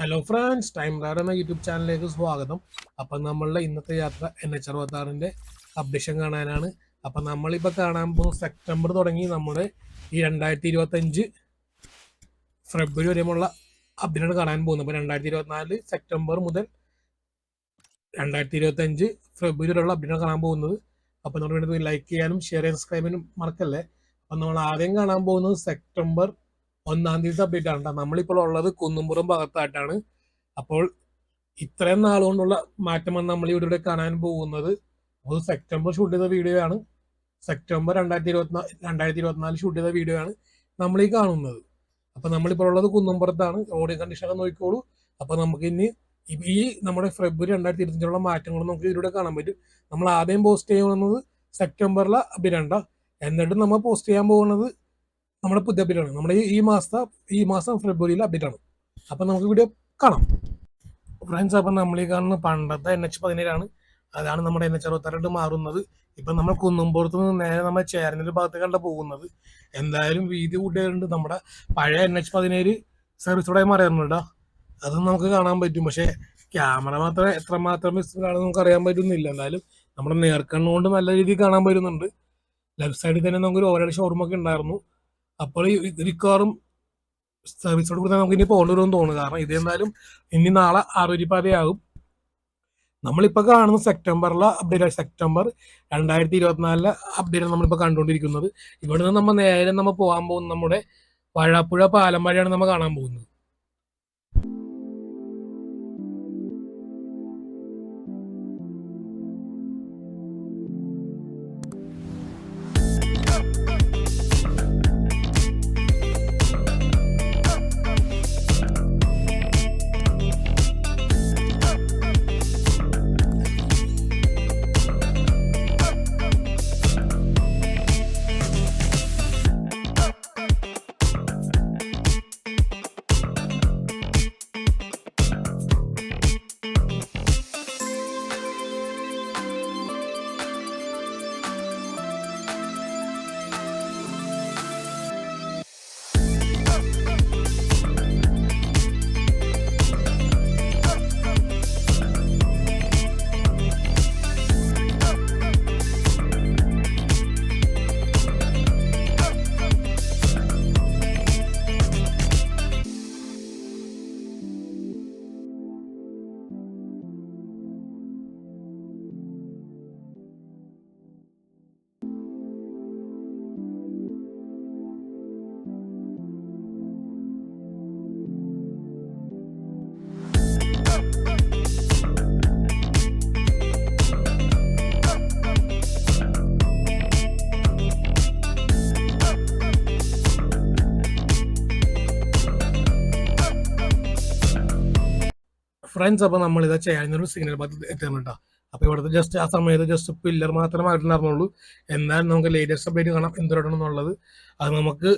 Hello friends, time rider എന്ന YouTube ചാനലിലേക്ക് സ്വാഗതം. അപ്പം നമ്മളുടെ ഇന്നത്തെ യാത്ര NH66-ൻ്റെ അപ്ഡേഷൻ കാണാനാണ്. അപ്പം നമ്മളിപ്പോൾ കാണാൻ പോകുന്ന സെപ്റ്റംബർ തുടങ്ങി നമ്മുടെ ഈ 2025 ഫെബ്രുവരി വരെയുമുള്ള അപ്ഡേറ്റാണ് കാണാൻ പോകുന്നത്. അപ്പോൾ 2024 സെപ്റ്റംബർ മുതൽ 2025 ഫെബ്രുവരി വരെയുള്ള അപ്ഡേറ്റാണ് കാണാൻ പോകുന്നത്. അപ്പം നമ്മൾ വേണ്ടത് ലൈക്ക് ചെയ്യാനും ഷെയർ ചെയ്യാനും സബ്സ്ക്രൈബ് ചെയ്യാനും മറക്കല്ലേ. അപ്പം നമ്മൾ ആദ്യം കാണാൻ പോകുന്നത് സെപ്റ്റംബർ 1-ാം തീയതി അപ്ഡേറ്റ് ആണ്. നമ്മളിപ്പോൾ ഉള്ളത് കുന്നുംപുറം ഭാഗത്തായിട്ടാണ്. അപ്പോൾ ഇത്രയും നാളുകൊണ്ടുള്ള മാറ്റമാണ് നമ്മൾ ഇവിടെ കാണാൻ പോകുന്നത്. ഒരു സെപ്റ്റംബർ ഷൂട്ട് ചെയ്ത വീഡിയോ ആണ്. സെപ്റ്റംബർ 2024 ഷൂട്ട് ചെയ്ത വീഡിയോ ആണ് നമ്മൾ ഈ കാണുന്നത്. അപ്പം നമ്മളിപ്പോൾ ഉള്ളത് കുന്നുംപുറത്താണ്. റോഡ് കണ്ടീഷനൊക്കെ നോക്കിക്കോളൂ. അപ്പോൾ നമുക്ക് ഇനി ഈ നമ്മുടെ ഫെബ്രുവരി 2025 മാറ്റങ്ങൾ നമുക്ക് ഇതിലൂടെ കാണാൻ പറ്റും. നമ്മൾ ആദ്യം പോസ്റ്റ് ചെയ്യുന്നത് സെപ്റ്റംബറിലെ അപ്ഡേറ്റ്, എന്നിട്ട് നമ്മൾ പോസ്റ്റ് ചെയ്യാൻ പോകുന്നത് നമ്മുടെ പുതിയ അപ്ഡേറ്റാണ്. നമ്മുടെ ഈ മാസം ഫെബ്രുവരിയിലെ അപ്ഡേറ്റാണ്. അപ്പം നമുക്ക് വീഡിയോ കാണാം ഫ്രണ്ട്സ്. അപ്പം നമ്മൾ ഈ കാണുന്ന പണ്ടത്തെ NH17 അതാണ് നമ്മുടെ NH66 മാറുന്നത്. ഇപ്പം നമ്മൾ കുന്നുംപുറത്ത് നിന്ന് നേരെ നമ്മൾ ചേരനൊരു ഭാഗത്തേക്കാണ് പോകുന്നത്. എന്തായാലും വീതി കൂട്ടിയുണ്ട്. നമ്മുടെ പഴയ NH17 സർവീസോടെ മാറിയായിരുന്നുണ്ടോ, അത് നമുക്ക് കാണാൻ പറ്റും. പക്ഷേ ക്യാമറ മാത്രമേ എത്രമാത്രം മിസ്സാണെന്ന് നമുക്ക് അറിയാൻ പറ്റുന്നില്ല. എന്തായാലും നമ്മുടെ നേർക്കണ്ണുകൊണ്ട് നല്ല രീതിയിൽ കാണാൻ പറ്റുന്നുണ്ട്. ലെഫ്റ്റ് സൈഡിൽ തന്നെ നമുക്കൊരു ഓരോ ഷോറൂമൊക്കെ ഉണ്ടായിരുന്നു. അപ്പോൾ ഈ മിക്കവാറും സർവീസോട് കൂടി നമുക്ക് ഇനി പോകേണ്ടി വരുമെന്ന് തോന്നുന്നു. കാരണം ഇത് എന്തായാലും ഇനി നാളെ 6 പാതയാകും. നമ്മളിപ്പോൾ കാണുന്ന സെപ്റ്റംബറിലെ അപ്ഡേറ്റ്, സെപ്റ്റംബർ 2024 അപ്ഡേറ്റ് നമ്മളിപ്പോൾ കണ്ടുകൊണ്ടിരിക്കുന്നത്. ഇവിടെ നിന്ന് നമ്മൾ നേരെ പോകാൻ പോകുന്നത് നമ്മുടെ വാഴാപ്പുഴ പാലം വഴിയാണ് നമ്മൾ കാണാൻ പോകുന്നത്. ഫ്രണ്ട്സ്, അപ്പോൾ നമ്മളിത് ചെയ്യാനൊരു സിഗ്നൽ ഭാഗത്ത് എത്തുന്നുണ്ടോ. അപ്പോൾ ഇവിടുത്തെ ജസ്റ്റ് ആ സമയത്ത് ജസ്റ്റ് പില്ലർ മാത്രമേ ആയിട്ടുണ്ടായിരുന്നുള്ളൂ. എന്നാൽ നമുക്ക് ലേറ്റസ്റ്റ് അപ്ഡേറ്റ് കാണാം എന്തുകൊണ്ടാണെന്നുള്ളത്. അത് നമുക്ക്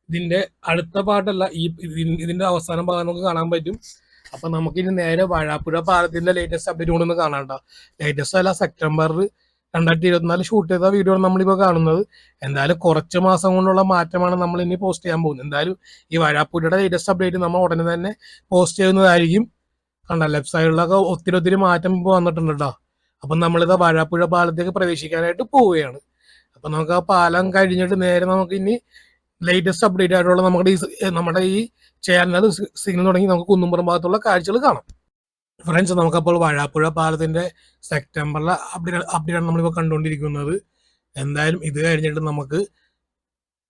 ഇതിൻ്റെ അടുത്ത പാട്ടല്ല, ഇതിൻ്റെ അവസാന ഭാഗം നമുക്ക് കാണാൻ പറ്റും. അപ്പം നമുക്കിനി നേരെ വാഴാപ്പുഴ പാലത്തിൻ്റെ ലേറ്റസ്റ്റ് അപ്ഡേറ്റ് കൊണ്ടൊന്ന് കാണാണ്ട. ലേറ്റസ്റ്റ് അല്ല, സെപ്റ്റംബറിൽ 2024 ഷൂട്ട് ചെയ്ത വീഡിയോ ആണ് നമ്മളിപ്പോൾ കാണുന്നത്. എന്തായാലും കുറച്ച് മാസം കൊണ്ടുള്ള മാറ്റമാണ് നമ്മൾ ഇനി പോസ്റ്റ് ചെയ്യാൻ പോകുന്നത്. എന്തായാലും ഈ വാഴാപ്പുഴയുടെ ലേറ്റസ്റ്റ് അപ്ഡേറ്റ് നമ്മൾ ഉടനെ തന്നെ പോസ്റ്റ് ചെയ്യുന്നതായിരിക്കും. കണ്ട ലെഫ്റ്റ് സൈഡിലൊക്കെ ഒത്തിരി മാറ്റം ഇപ്പോൾ വന്നിട്ടുണ്ട് കേട്ടോ. അപ്പം നമ്മളിത് വാഴാപ്പുഴ പാലത്തേക്ക് പ്രവേശിക്കാനായിട്ട് പോവുകയാണ്. അപ്പം നമുക്ക് ആ പാലം കഴിഞ്ഞിട്ട് നേരെ നമുക്ക് ഇനി ലേറ്റസ്റ്റ് അപ്ഡേറ്റ് ആയിട്ടുള്ള നമ്മുടെ ഈ ചാനൽ സിഗ്നൽ തുടങ്ങി നമുക്ക് കുന്നുംപുറം ഭാഗത്തുള്ള കാഴ്ചകൾ കാണാം. ഫ്രണ്ട്സ്, നമുക്കപ്പോൾ വാഴാപ്പുഴ പാലത്തിൻ്റെ സെപ്റ്റംബറിലെ അപ്ഡേറ്റാണ് നമ്മളിപ്പോൾ കണ്ടുകൊണ്ടിരിക്കുന്നത്. എന്തായാലും ഇത് കഴിഞ്ഞിട്ട് നമുക്ക്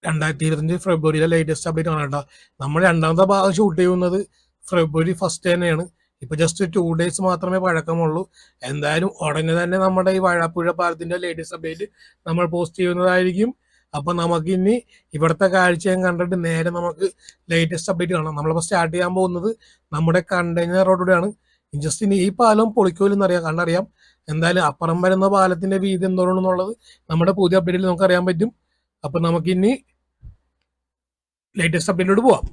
2025 ഫെബ്രുവരിയിലെ ലേറ്റസ്റ്റ് അപ്ഡേറ്റ് ആണ് കേട്ടോ. നമ്മൾ രണ്ടാമത്തെ ഭാഗം ഷൂട്ട് ചെയ്യുന്നത് ഫെബ്രുവരി 1 തന്നെയാണ്. ഇപ്പോൾ ജസ്റ്റ് 2 days മാത്രമേ പഴക്കമുള്ളൂ. എന്തായാലും ഉടനെ തന്നെ നമ്മുടെ ഈ വാഴാപ്പുഴ പാലത്തിൻ്റെ ലേറ്റസ്റ്റ് അപ്ഡേറ്റ് നമ്മൾ പോസ്റ്റ് ചെയ്യുന്നതായിരിക്കും. അപ്പം നമുക്കിനി ഇവിടുത്തെ കാഴ്ചയും കണ്ടിട്ട് നേരെ നമുക്ക് ലേറ്റസ്റ്റ് അപ്ഡേറ്റ് കാണാം. നമ്മളിപ്പോൾ സ്റ്റാർട്ട് ചെയ്യാൻ പോകുന്നത് നമ്മുടെ കണ്ടെയ്നർ റോഡിലൂടെയാണ്. ജസ്റ്റ് ഇനി ഈ പാലം പൊളിക്കൂലെന്ന് കണ്ടറിയാം. എന്തായാലും അപ്പുറം വരുന്ന പാലത്തിൻ്റെ വീതി എന്തോന്നുള്ളത് നമ്മുടെ പുതിയ അപ്ഡേറ്റിൽ നമുക്ക് അറിയാൻ പറ്റും. അപ്പം നമുക്കിനി ലേറ്റസ്റ്റ് അപ്ഡേറ്റിലോട്ട് പോവാം.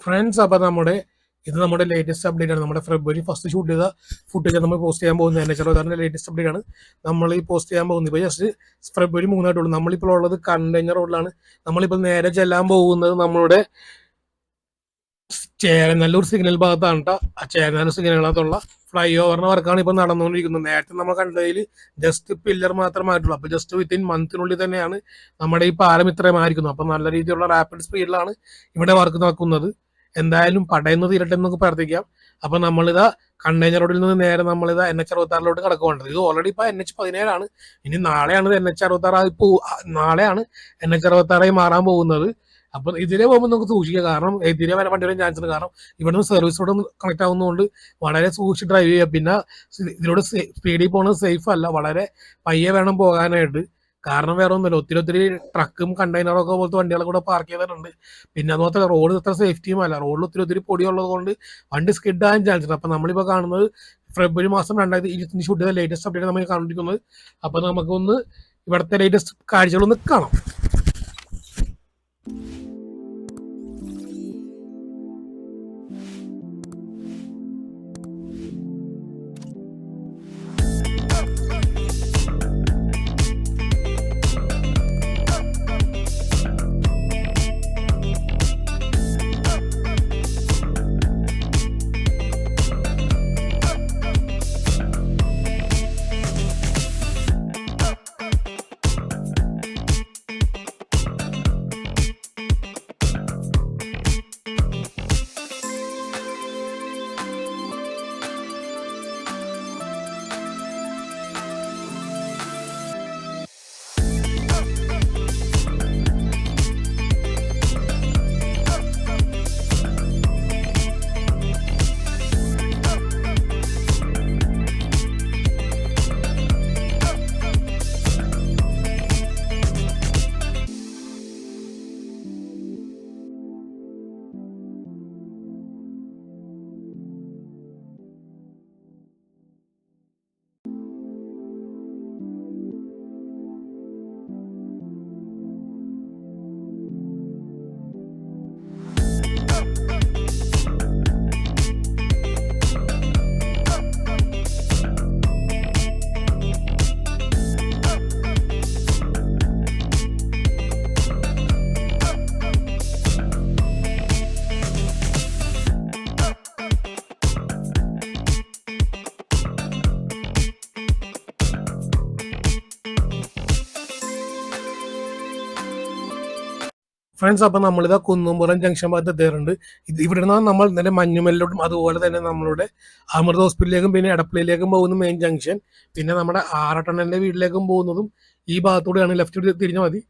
ഫ്രണ്ട്സ്, അപ്പോൾ നമ്മുടെ ലേറ്റസ്റ്റ് അപ്ഡേറ്റ് ആണ്. നമ്മുടെ ഫെബ്രുവരി ഫസ്റ്റ് ഷൂട്ട് ചെയ്ത ഫുട്ടേജ് നമ്മൾ പോസ്റ്റ് ചെയ്യാൻ പോകുന്നത് തന്നെ ചെറുതാറിൻ്റെ ലേറ്റസ്റ്റ് അപ്ഡേറ്റ് ആണ് നമ്മൾ ഈ പോസ്റ്റ് ചെയ്യാൻ പോകുന്നത്. ഇപ്പോൾ ജസ്റ്റ് ഫെബ്രുവരി 3 നമ്മളിപ്പോൾ ഉള്ളത് കണ്ടെയ്നർ റോഡിലാണ്. നമ്മളിപ്പോൾ നേരെ ചെല്ലാൻ പോകുന്നത് നമ്മുടെ ചേരനല്ലൂർ സിഗ്നൽ ഭാഗത്താണ് കേട്ടോ. ആ ചേരനല്ലൂർ സിഗ്നലിനകത്തുള്ള ഫ്ലൈ ഓവറിന് വർക്കാണ് ഇപ്പോൾ നടന്നുകൊണ്ടിരിക്കുന്നത്. നേരത്തെ നമ്മൾ കണ്ടതിൽ ജസ്റ്റ് പില്ലർ മാത്രമായിട്ടുള്ളൂ. അപ്പോൾ ജസ്റ്റ് വിത്തിൻ മന്തിനുള്ളിൽ തന്നെയാണ് നമ്മുടെ ഈ പാലം ഇത്രയുമായിരിക്കുന്നത്. അപ്പോൾ നല്ല രീതിയിലുള്ള റാപ്പിഡ് സ്പീഡിലാണ് ഇവിടെ വർക്ക് നടക്കുന്നത്. എന്തായാലും പടയുന്ന തീരട്ടെ എന്നൊക്കെ പ്രാർത്ഥിക്കാം. അപ്പൊ നമ്മളിതാ കണ്ടെയ്നർ റോഡിൽ നിന്ന് നേരെ നമ്മളിതാ NH66 കിടക്കുന്നുണ്ട്. ഇത് ഓൾറെഡി ഇപ്പൊ NH17 ഇനി നാളെയാണ് നാളെയാണ് NH66 മാറാൻ പോകുന്നത്. അപ്പൊ ഇതിലെ പോകുമ്പോൾ നമുക്ക് സൂക്ഷിക്കുക, കാരണം എതിരെ വരാൻ വണ്ടി വരാൻ ചാൻസ് ഉണ്ട്. കാരണം ഇവിടുന്ന് സർവീസിലൂടെ കണക്ട് ആവുന്നതുകൊണ്ട് വളരെ സൂക്ഷിച്ച് ഡ്രൈവ് ചെയ്യുക. പിന്നെ ഇതിലൂടെ സ്പീഡിൽ പോകുന്നത് സേഫ് അല്ല, വളരെ പയ്യെ വേണം പോകാനായിട്ട്. കാരണം വേറെ ഒന്നുമില്ല, ഒത്തിരി ട്രക്കും കണ്ടെയ്നറൊക്കെ പോലത്തെ വണ്ടികളെ കൂടെ പാർക്ക് ചെയ്തിട്ടുണ്ട്. പിന്നെ അതുമാത്രമല്ല, റോഡ് അത്ര സേഫ്റ്റിയും അല്ല, റോഡിൽ ഒത്തിരി പൊടിയുള്ളത് കൊണ്ട് വണ്ടി സ്കിഡ് ആകാൻ ചാൻസ് ഉണ്ട്. അപ്പൊ നമ്മളിപ്പോൾ കാണുന്നത് ഫെബ്രുവരി 2025 ഷൂട്ട് ചെയ്ത ലേറ്റസ്റ്റ് അപ്ഡേറ്റ് നമ്മൾ കണ്ടിരിക്കുന്നത്. അപ്പൊ നമുക്കൊന്ന് ഇവിടുത്തെ ലേറ്റസ്റ്റ് കാഴ്ചകളൊന്ന് കാണാം. ഫ്രണ്ട്സ്, അപ്പം നമ്മളിതാ കുന്നുംപുറം ജംഗ്ഷൻ ഭാഗത്ത് എത്തിയിട്ടുണ്ട്. ഇവിടെ നിന്നാണ് നമ്മൾ നേരെ മഞ്ഞുമലിലോട്ടും അതുപോലെ തന്നെ നമ്മളുടെ അമൃത ഹോസ്പിറ്റലിലേക്കും പിന്നെ എടപ്പള്ളിയിലേക്കും പോകുന്ന മെയിൻ ജംഗ്ഷൻ, പിന്നെ നമ്മുടെ ആറട്ടണ്ണൻ്റെ വീട്ടിലേക്കും പോകുന്നതും ഈ ഭാഗത്തൂടെയാണ്. ലെഫ്റ്റ് തിരിഞ്ഞാൽ മതി.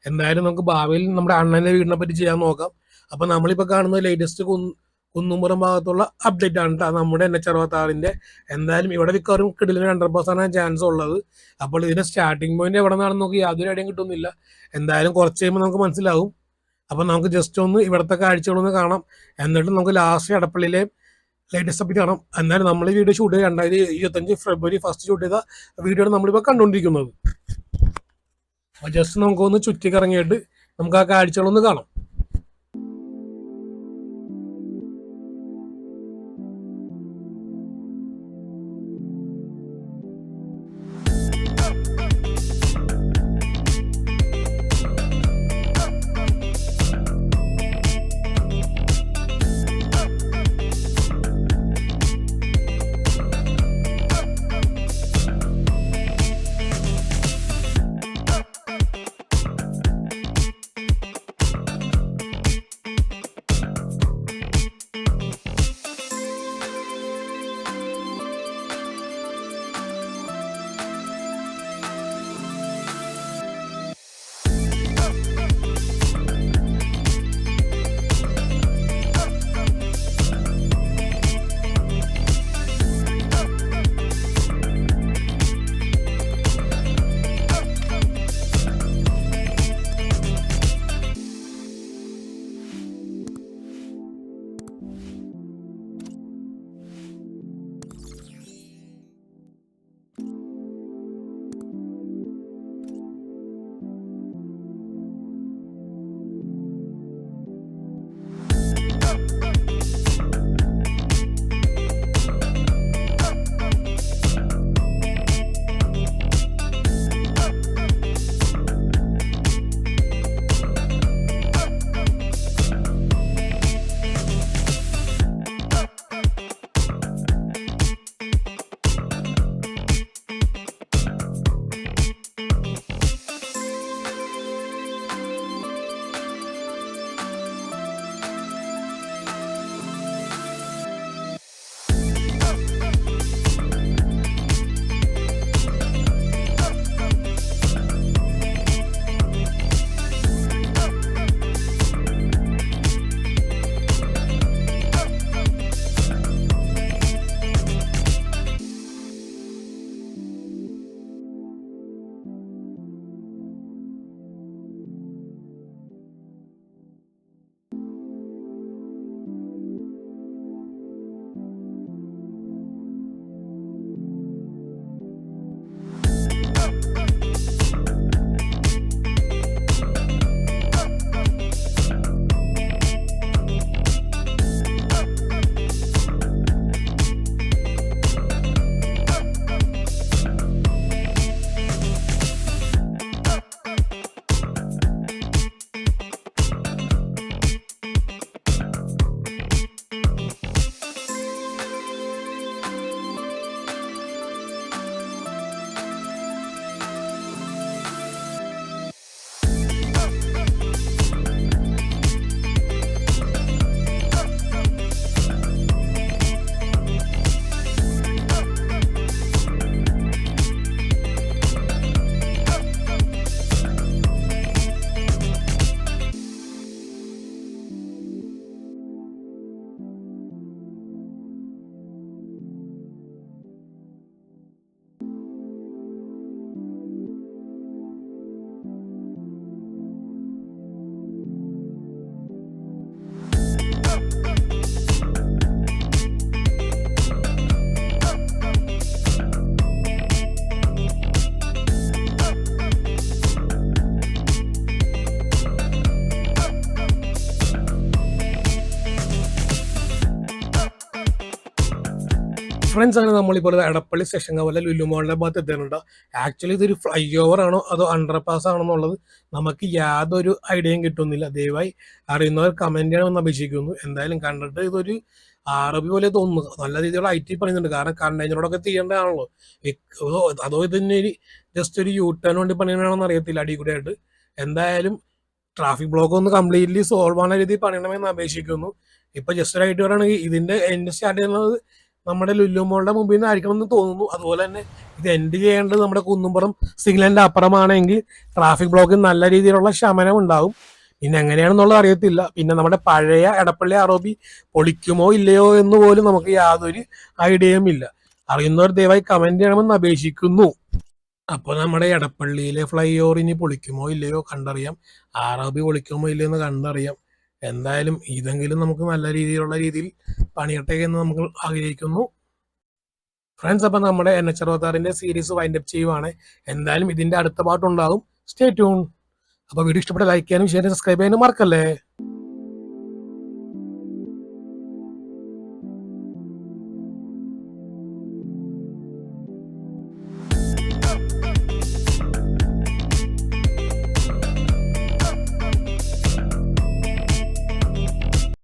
എന്തായാലും നമുക്ക് ഭാവിയിൽ നമ്മുടെ അണ്ണൻ്റെ വീടിനെ പറ്റി ചെയ്യാൻ നോക്കാം. അപ്പം നമ്മളിപ്പോൾ കാണുന്നത് ലേറ്റസ്റ്റ് കുന്നുംപുറം ഭാഗത്തുള്ള അപ്ഡേറ്റ് ആണ് കേട്ടോ, നമ്മുടെ NH66. എന്തായാലും ഇവിടെ മിക്കവാറും കിടലിന് 100% ചാൻസ് ഉള്ളത്. അപ്പോൾ ഇതിന്റെ സ്റ്റാർട്ടിംഗ് പോയിന്റ് എവിടെ നിന്നാണെന്ന് നോക്കി യാതൊരു ഐഡിയയും കിട്ടുന്നില്ല. എന്തായാലും കുറച്ച് കഴിയുമ്പോൾ നമുക്ക് മനസ്സിലാവും. അപ്പം നമുക്ക് ജസ്റ്റ് ഒന്ന് ഇവിടുത്തെ കാഴ്ചകളൊന്ന് കാണാം, എന്നിട്ട് നമുക്ക് ലാസ്റ്റ് എടപ്പള്ളിയിലെ ലേറ്റസ്റ്റ് അപ്ഡേറ്റ് കാണാം. എന്നാലും നമ്മൾ ഈ വീഡിയോ ഷൂട്ട് ചെയ്ത് 2025 ഫെബ്രുവരി ഫസ്റ്റ് ഷൂട്ട് ചെയ്ത വീഡിയോ ആണ് നമ്മളിപ്പോൾ കണ്ടുകൊണ്ടിരിക്കുന്നത്. അപ്പോൾ ജസ്റ്റ് നമുക്കൊന്ന് ചുറ്റിക്കറങ്ങിയിട്ട് നമുക്ക് ആ കാഴ്ചകളൊന്ന് കാണാം. ഫ്രണ്ട്സ് അങ്ങനെ നമ്മളിപ്പോൾ എടപ്പള്ളി സെഷൻ കവല ലുലുമോളിന്റെ ഭാഗത്ത് എത്തുന്നുണ്ട്. ആക്ച്വലി ഇതൊരു ഫ്ലൈ ഓവർ ആണോ അതോ അണ്ടർ പാസ് ആണോ എന്നുള്ളത് നമുക്ക് യാതൊരു ഐഡിയയും കിട്ടുന്നില്ല. ദയവായി അറിയുന്നവർ കമന്റ് ചെയ്യണമെന്ന് അപേക്ഷിക്കുന്നു. എന്തായാലും കണ്ടിട്ട് ഇതൊരു അറബി പോലെ തോന്നുന്നു. നല്ല രീതിയിലുള്ള ഐ ടി പറയുന്നുണ്ട്, കാരണം കണ്ടെയ്നറോടൊക്കെ ചെയ്യേണ്ടതാണല്ലോ. അതോ ഇതിന് ജസ്റ്റ് ഒരു യൂ ടേൺ വേണ്ടി പണിയണമെന്ന് അറിയത്തില്ല അടികൂടെ ആയിട്ട്. എന്തായാലും ട്രാഫിക് ബ്ലോക്ക് ഒന്ന് കംപ്ലീറ്റ്ലി സോൾവ് ആവുന്ന രീതിയിൽ പണിയണമെന്ന് അപേക്ഷിക്കുന്നു. ഇപ്പൊ ജസ്റ്റ് ആയിട്ട് പറയുകയാണെങ്കിൽ ഇതിന്റെ എൻഡ് സ്റ്റാർട്ട് ചെയ്യുന്നത് നമ്മുടെ ലുലുമോളുടെ മുമ്പിൽ നിന്ന് ആയിരിക്കണം എന്ന് തോന്നുന്നു. അതുപോലെ തന്നെ ഇത് എൻഡ് ചെയ്യേണ്ടത് നമ്മുടെ കുന്നുംപുറം സിഗ്നലിന്റെ അപ്പുറമാണെങ്കിൽ ട്രാഫിക് ബ്ലോക്കിൽ നല്ല രീതിയിലുള്ള ശമനം ഉണ്ടാവും. പിന്നെ എങ്ങനെയാണെന്നുള്ളത് അറിയത്തില്ല. പിന്നെ നമ്മുടെ പഴയ എടപ്പള്ളി അറബി പൊളിക്കുമോ ഇല്ലയോ എന്ന് പോലും നമുക്ക് യാതൊരു ഐഡിയയും ഇല്ല. അറിയുന്നവർ ദയവായി കമന്റ് ചെയ്യണമെന്ന് അപേക്ഷിക്കുന്നു. അപ്പൊ നമ്മുടെ എടപ്പള്ളിയിലെ ഫ്ലൈ ഓവർ ഇനി പൊളിക്കുമോ ഇല്ലയോ കണ്ടറിയാം. അറബി പൊളിക്കുമോ ഇല്ലയോ എന്ന് കണ്ടറിയാം. എന്തായാലും ഇതെങ്കിലും നമുക്ക് നല്ല രീതിയിൽ പണിയട്ടെ എന്ന് നമുക്ക് ആഗ്രഹിക്കുന്നു. ഫ്രണ്ട്സ്, അപ്പം നമ്മുടെ NH66 സീരീസ് വൈൻഡ് അപ്പ് ചെയ്യുവാണ്. എന്തായാലും ഇതിന്റെ അടുത്ത പാർട്ട് ഉണ്ടാകും. Stay tune. അപ്പോൾ വീഡിയോ ഇഷ്ടപ്പെട്ട ലൈക്ക് ചെയ്യാനും ഷെയർ സബ്സ്ക്രൈബ് ചെയ്യാനും മറക്കല്ലേ.